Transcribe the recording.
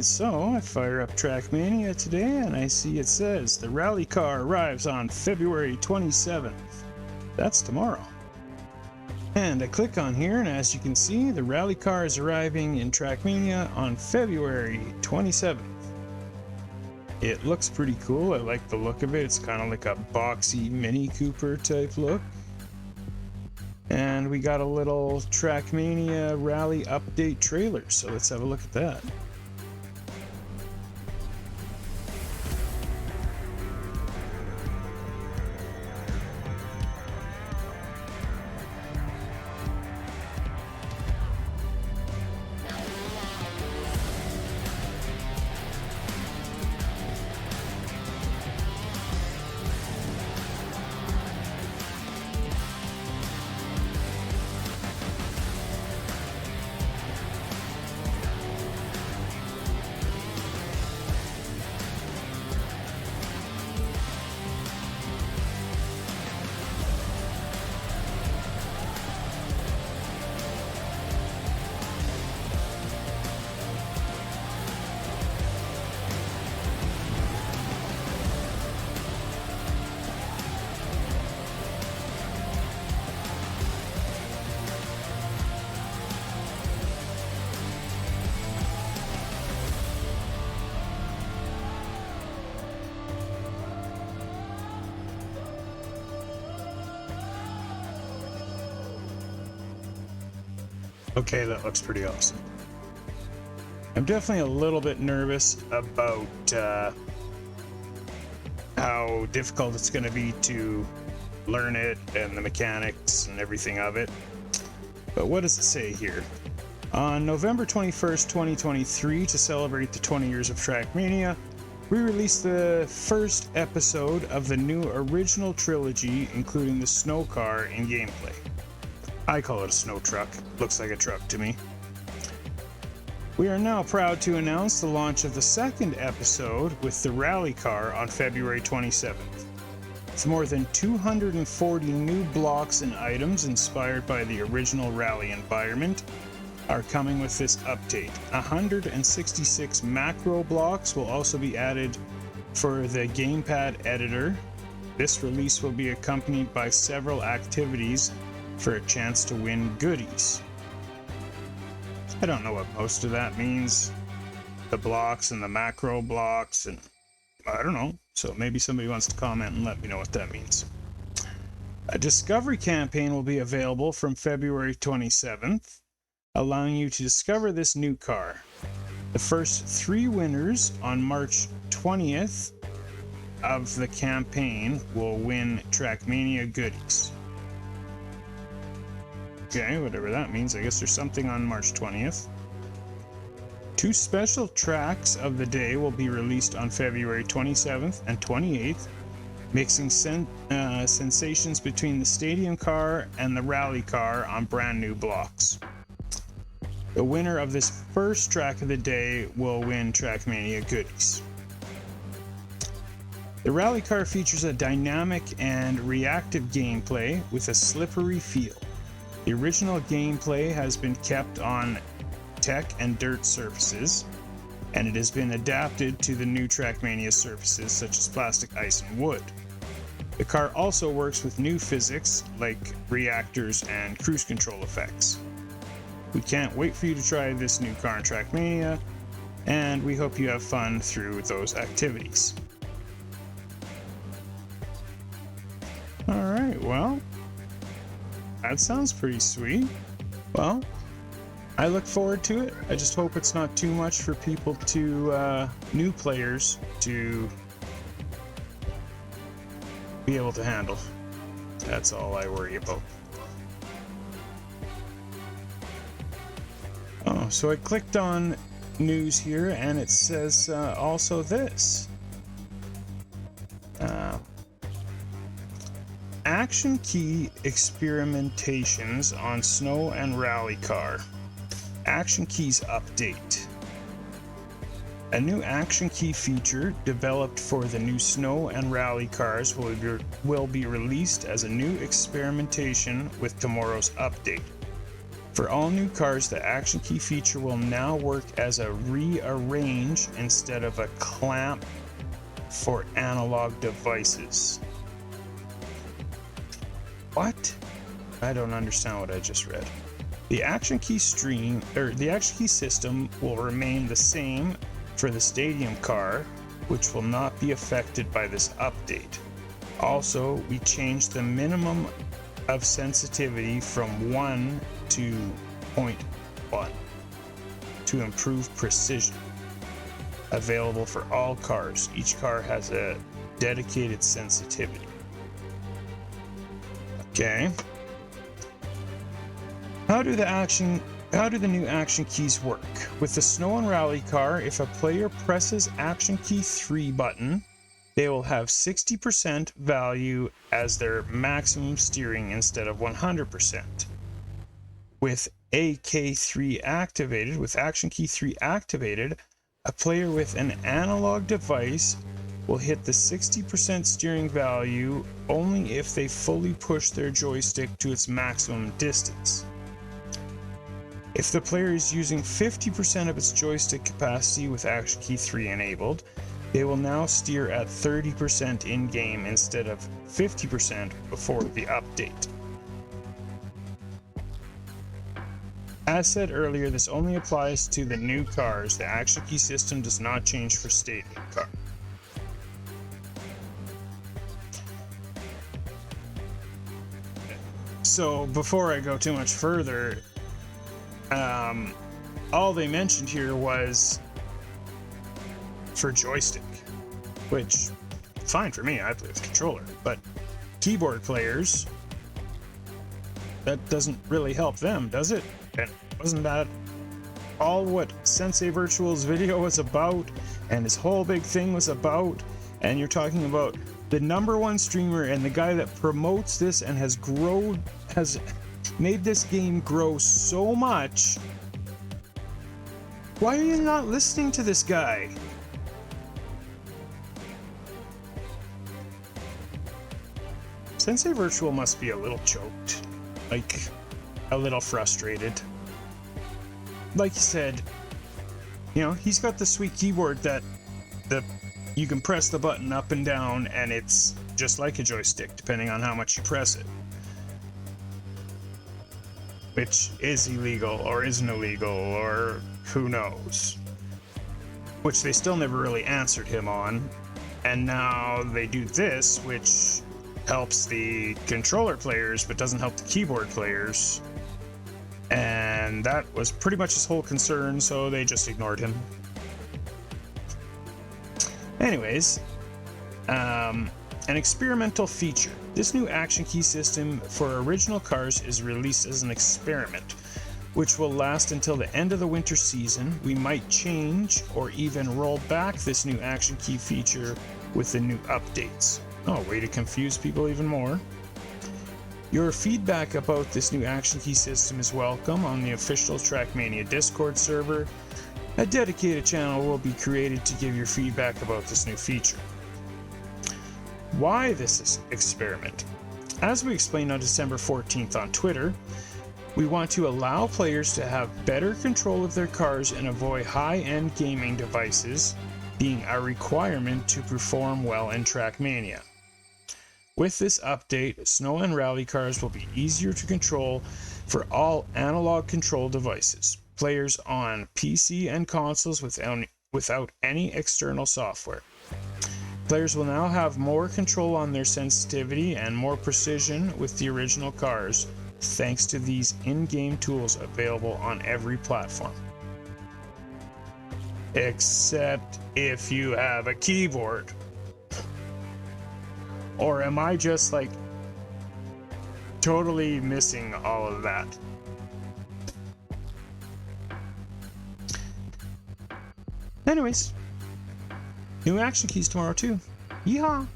So I fire up Trackmania today and I see it says the rally car arrives on February 27th. That's tomorrow. And I click on here, and as you can see, the rally car is arriving in Trackmania on February 27th. It looks pretty cool. I like the look of it. It's kind of like a boxy Mini Cooper type look. And we got a little Trackmania rally update trailer, so let's have a look at that. Okay, that looks pretty awesome. I'm definitely a little bit nervous about how difficult it's going to be to learn it and the mechanics and everything of it. But what does it say here? On November 21st, 2023, to celebrate the 20 years of Trackmania, we released the first episode of the new original trilogy, including the snow car in gameplay. I call it a snow truck. Looks like a truck to me. We are now proud to announce the launch of the second episode with the rally car on February 27th. With more than 240 new blocks and items inspired by the original rally environment are coming with this update. 166 macro blocks will also be added for the gamepad editor. This release will be accompanied by several activities for a chance to win goodies. I don't know what most of that means. The blocks and the macro blocks, and I don't know. So maybe somebody wants to comment and let me know what that means. A discovery campaign will be available from February 27th, allowing you to discover this new car. The first 3 winners on March 20th of the campaign will win Trackmania goodies. Okay, whatever that means. I guess there's something on March 20th. 2 special tracks of the day will be released on February 27th and 28th, mixing sensations between the stadium car and the rally car on brand new blocks. The winner of this first track of the day will win Trackmania goodies. The rally car features a dynamic and reactive gameplay with a slippery feel. The original gameplay has been kept on tech and dirt surfaces, and it has been adapted to the new Trackmania surfaces such as plastic, ice, and wood. The car also works with new physics like reactors and cruise control effects. We can't wait for you to try this new car in Trackmania, and we hope you have fun through those activities. Alright, well, that sounds pretty sweet. Well, I look forward to it. I just hope it's not too much for people to, new players to be able to handle. That's all I worry about. Oh, so I clicked on news here and it says also this. Action key experimentations on snow and rally car. Action keys update. A new action key feature developed for the new snow and rally cars will be released as a new experimentation with tomorrow's update. For all new cars, the action key feature will now work as a rearrange instead of a clamp for analog devices. What? I don't understand what I just read. The action key system will remain the same for the stadium car, which will not be affected by this update. Also, we changed the minimum of sensitivity from 1 to 0.1 to improve precision. Available for all cars. Each car has a dedicated sensitivity. Okay. How do the new action keys work? With the Snow and Rally car, if a player presses action key 3 button, they will have 60% value as their maximum steering instead of 100%. With AK3 activated, with action key 3 activated, a player with an analog device will hit the 60% steering value only if they fully push their joystick to its maximum distance. If the player is using 50% of its joystick capacity with action key 3 enabled, they will now steer at 30% in-game instead of 50% before the update. As said earlier, this only applies to the new cars. The action key system does not change for stadium car. So before I go too much further, all they mentioned here was for joystick, which fine for me, I play with controller, but keyboard players, that doesn't really help them, does it? And wasn't that all what Sensei Virtual's video was about and his whole big thing was about? And you're talking about the #1 streamer and the guy that promotes this and has made this game grow so much. Why are you not listening to this guy? Sensei Virtual must be a little choked, like a little frustrated. Like you said, you know, he's got the sweet keyboard that you can press the button up and down and it's just like a joystick depending on how much you press it. Which is illegal or isn't illegal or who knows. Which they still never really answered him on. And now they do this, which helps the controller players but doesn't help the keyboard players. And that was pretty much his whole concern, so they just ignored him. Anyways, an experimental feature. This new action key system for original cars is released as an experiment, which will last until the end of the winter season. We might change or even roll back this new action key feature with the new updates. Oh, way to confuse people even more. Your feedback about this new action key system is welcome on the official Trackmania Discord server. A dedicated channel will be created to give your feedback about this new feature. Why this experiment? As we explained on December 14th on Twitter, we want to allow players to have better control of their cars and avoid high-end gaming devices being a requirement to perform well in Trackmania. With this update, Snow and Rally cars will be easier to control for all analog control devices. Players on PC and consoles without any external software. Players will now have more control on their sensitivity and more precision with the original cars, thanks to these in-game tools available on every platform. Except if you have a keyboard. Or am I just like totally missing all of that? Anyways, new action keys tomorrow too. Yeehaw!